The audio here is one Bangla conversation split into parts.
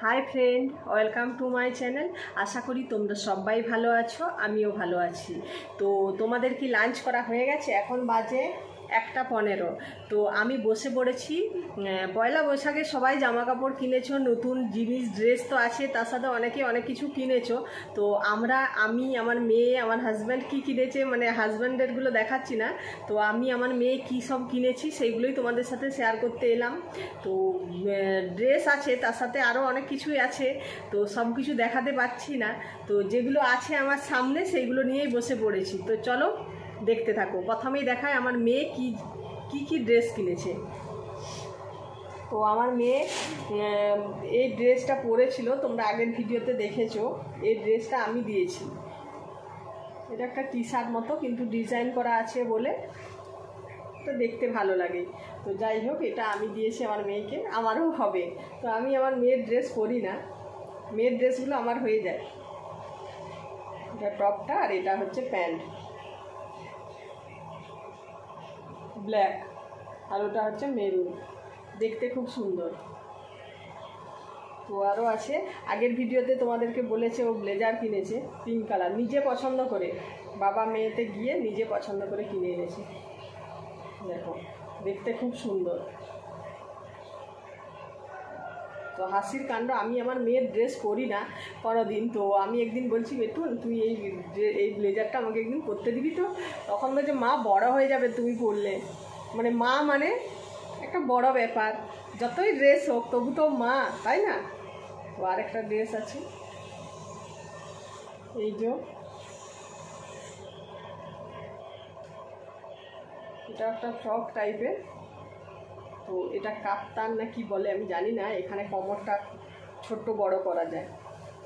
High friend, welcome to my channel. আশা করি তোমরা সবাই ভালো আছো, আমিও ভালো আছি। তো তোমাদের কি লাঞ্চ করা হয়ে গেছে? এখন বাজে 1:15। তো আমি বসে পড়েছি। পয়লা বৈশাখে সবাই জামা কাপড় কিনেছো, নতুন জিনিস ড্রেস তো আছে, তার সাথে অনেকে অনেক কিছু কিনেছো। তো আমি আমার মেয়ে, আমার হাজব্যান্ড কি কিনেছে, মানে হাজব্যান্ডেরগুলো দেখাচ্ছি না। তো আমি আমার মেয়ে কী সব কিনেছি সেইগুলোই তোমাদের সাথে শেয়ার করতে এলাম। তো ড্রেস আছে, তার সাথে আরও অনেক কিছুই আছে, তো সব কিছু দেখাতে পাচ্ছি না। তো যেগুলো আছে আমার সামনে সেইগুলো নিয়েই বসে পড়েছি। তো চলো দেখতে থাকো। প্রথমেই দেখায় আমার মেয়ে কি ড্রেস কিনেছে। তো আমার মেয়ে এই ড্রেসটা পরেছিল, তোমরা আগের ভিডিওতে দেখেছো। এই ড্রেসটা আমি দিয়েছি। এটা একটা টি শার্ট মতো, কিন্তু ডিজাইন করা আছে বলে তো দেখতে ভালো লাগে। তো যাই হোক, এটা আমি দিয়েছি আমার মেয়েকে, আমারও হবে। তো আমি আমার মেয়ের ড্রেস পরি না, মেয়ের ড্রেসগুলো আমার হয়ে যায়। এটা টপটা, আর এটা হচ্ছে প্যান্ট ব্ল্যাক, আর ওটা হচ্ছে মেরুন। দেখতে খুব সুন্দর। তো আরও আছে, আগের ভিডিওতে তোমাদেরকে বলেছে ও ব্লেজার কিনেছে পিঙ্ক কালার, নিজে পছন্দ করে, বাবা মেয়েতে গিয়ে নিজে পছন্দ করে কিনে এনেছে। দেখো, দেখতে খুব সুন্দর। তো হাসির কাণ্ড, আমি আমার মেয়ের ড্রেস পরি না কোনোদিন। তো আমি একদিন বলছি, বেটুন তুই এই ব্লেজারটা আমাকে একদিন পরতে দিবি। তো তখন বলছে, মা বড় হয়ে যাবে তুমি পরলে। মানে মা মানে একটা বড় ব্যাপার, যতই ড্রেস হোক তবু তো মা, তাই না? তো আরেকটা ড্রেস আছে, এই যে এটা একটা ফ্রক টাইপের। তো এটা কাপ্তান না কি বলে আমি জানি না, এখানে কোমরটা ছোট্ট বড় করা যায়।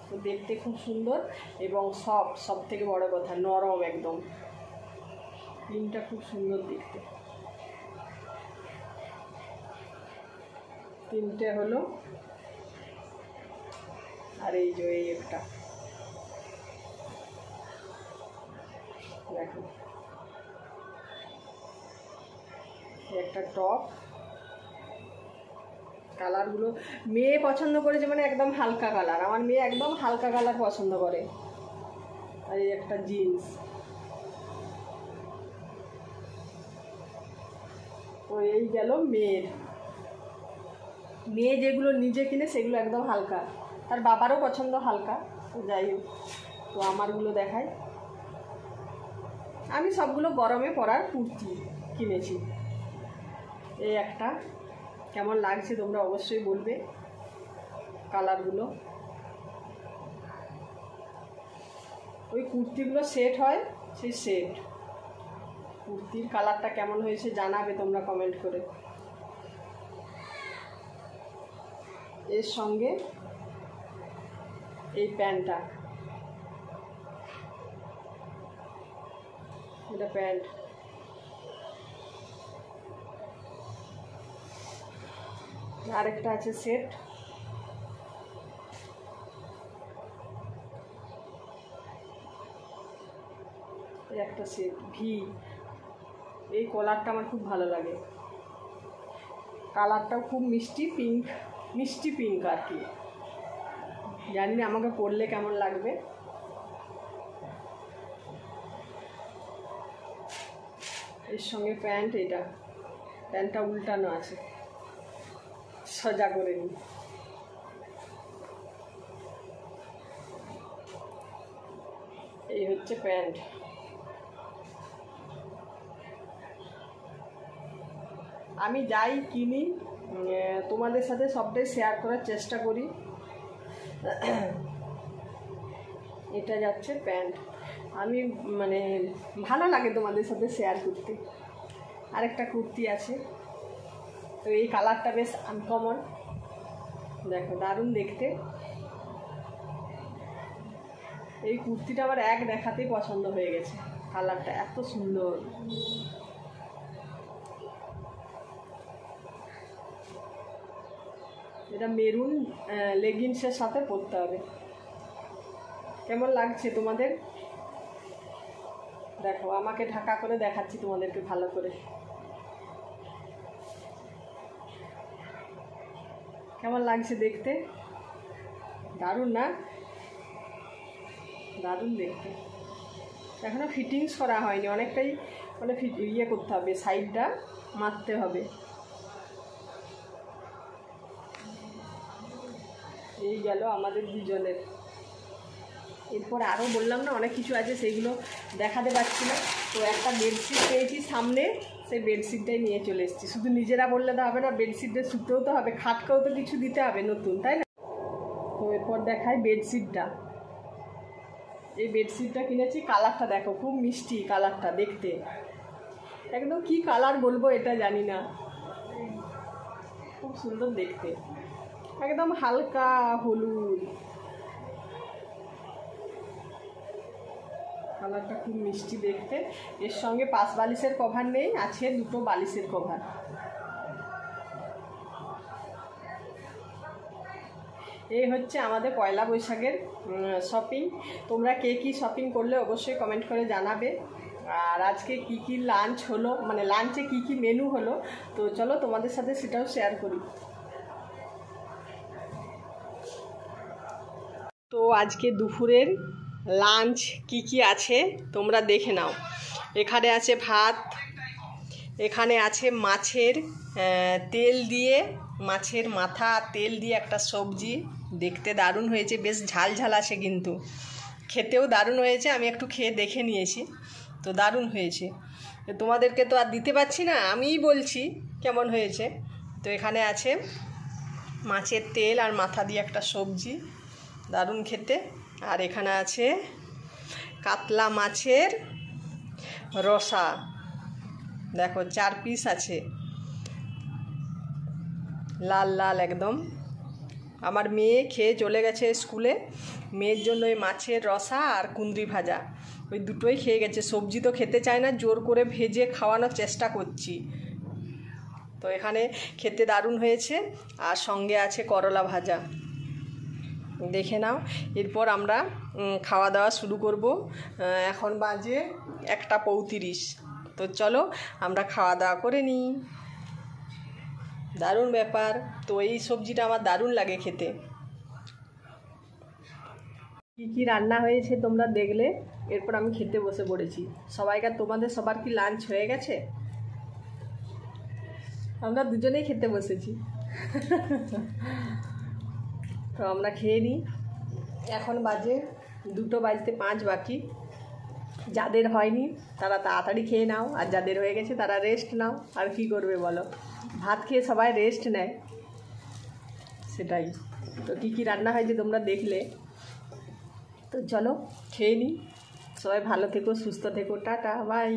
তো দেখতে খুব সুন্দর এবং সব থেকে বড় কথা নরম একদম। প্রিন্টটা খুব সুন্দর দেখতে। তিনটে হলো, আর এই যে এই একটা দেখো, একটা টপ। কালারগুলো মেয়ে পছন্দ করেছে, মানে একদম হালকা কালার। আমার মেয়ে একদম হালকা কালার পছন্দ করে। আর এই একটা জিন্স। তো এই গেল মেয়ে যেগুলো নিজে কিনে সেগুলো একদম হালকা, তার বাবারও পছন্দ হালকা। তো যাই হোক, তো আমারগুলো দেখাই। আমি সবগুলো গরমে পরার কুর্তি কিনেছি। এই একটা, কেমন লাগছে তোমরা অবশ্যই বলবে কালারগুলো। ওই কুর্তিগুলো সেট হয়, সেই সেট কুর্তির কালারটা কেমন হয়েছে জানাবে তোমরা কমেন্ট করে। এর সঙ্গে এই প্যান্টটা, এটা প্যান্ট। আরেকটা আছে সেট, একটা সেট ভি। এই কলারটা আমার খুব ভালো লাগে, কালারটাও খুব মিষ্টি পিঙ্ক আর কি। জানি না আমাকে পরলে কেমন লাগবে। এর সঙ্গে প্যান্ট, এটা প্যান্টটা উল্টানো আছে, সোজা করে নিই। এই হচ্ছে প্যান্ট। আমি যাই কিনি তোমাদের সাথে সবটাই শেয়ার করার চেষ্টা করি। এটা যাচ্ছে প্যান্ট। আমি মানে ভালো লাগে তোমাদের সাথে শেয়ার করতে। আরেকটা কুর্তি আছে, তো এই কালারটা বেশ আনকমন, দেখো দারুণ দেখতে। এই কুর্তিটা আমার এক দেখাতেই পছন্দ হয়ে গেছে, কালারটা এত সুন্দর। এটা মেরুন লেগিংসের সাথে পরতে হবে। কেমন লাগছে তোমাদের? দেখো, আমাকে ঢাকা করে দেখাচ্ছি তোমাদেরকে ভালো করে। কেমন লাগছে দেখতে? দারুণ না? দারুণ দেখতে। এখনও ফিটিংস করা হয়নি, অনেকটাই মানে ইয়ে করতে হবে, সাইডটা মারতে হবে। এই গেল আমাদের দুজনের। এরপর আরও বললাম না অনেক কিছু আছে, সেইগুলো দেখাতে পারছি না। তো একটা বেডশিট পেয়েছি সামনে, সেই বেডশিটটাই নিয়ে চলে এসেছি। শুধু নিজেরা বললে তো হবে না, বেডশিটটা শুতেও তো হবে, খাটকেও তো কিছু দিতে হবে নতুন, তাই না? তো এরপর দেখাই বেডশিটটা। এই বেডশিটটা কিনেছি, কালারটা দেখো, খুব মিষ্টি কালারটা দেখতে, একদম কি কালার বলবো এটা জানি না, খুব সুন্দর দেখতে, একদম হালকা হলুদ কালারটা, খুব মিষ্টি দেখতে। এর সঙ্গে 5 বালিশের কভার নেই, আছে 2 বালিশের কভার। এই হচ্ছে আমাদের পয়লা বৈশাখের শপিং। তোমরা কে কী শপিং করলে অবশ্যই কমেন্ট করে জানাবে। আর আজকে কি কি লাঞ্চ হলো, মানে লাঞ্চে কি কি মেনু হলো, তো চলো তোমাদের সাথে সেটাও শেয়ার করি। তো আজকে দুপুরের লাঞ্চ কি কি আছে তোমরা দেখে নাও। এখানে আছে ভাত, এখানে আছে মাছের তেল দিয়ে, মাছের মাথা তেল দিয়ে একটা সবজি, দেখতে দারুণ হয়েছে, বেশ ঝাল ঝাল আছে, কিন্তু খেতেও দারুণ হয়েছে। আমি একটু খেয়ে দেখে নিয়েছি, তো দারুণ হয়েছে। তোমাদেরকে তো আর দিতে পারছি না, আমিই বলছি কেমন হয়েছে। তো এখানে আছে মাছের তেল আর মাথা দিয়ে একটা সবজি, দারুণ খেতে। আর এখানে আছে কাতলা মাছের রসা, দেখো 4 পিস আছে, লাল লাল একদম। আমার মেয়ে খেয়ে চলে গেছে স্কুলে, মেয়ের জন্য ওই মাছের রসা আর কুঁদরি ভাজা, ওই দুটোই খেয়ে গেছে। সবজি তো খেতে চায় না, জোর করে ভেজে খাওয়ানোর চেষ্টা করছি। তো এখানে খেতে দারুণ হয়েছে, আর সঙ্গে আছে করলা ভাজা, দেখে নাও। এরপর আমরা খাওয়া দাওয়া শুরু করব। এখন বাজে 1:35। তো চলো আমরা খাওয়া দাওয়া করে নিই। দারুণ ব্যাপার। তো এই সবজিটা আমার দারুণ লাগে খেতে। কী কী রান্না হয়েছে তোমরা দেখলে, এরপর আমি খেতে বসে পড়েছি। তোমাদের সবার কি লাঞ্চ হয়ে গেছে? আমরা দুজনেই খেতে বসেছি। তো আমরা খেয়ে নিই। এখন বাজে 2:05 বাকি। যাদের হয়নি তারা তাড়াতাড়ি খেয়ে নাও, আর যাদের হয়ে গেছে তারা রেস্ট নাও। আর কি করবে বলো, ভাত খেয়ে সবাই রেস্ট নেয়, সেটাই। তো কী কী রান্না হয়েছে তোমরা দেখলে। তো চলো খেয়ে নিই। সবাই ভালো থেকো, সুস্থ থেকো, টাটা, বাই।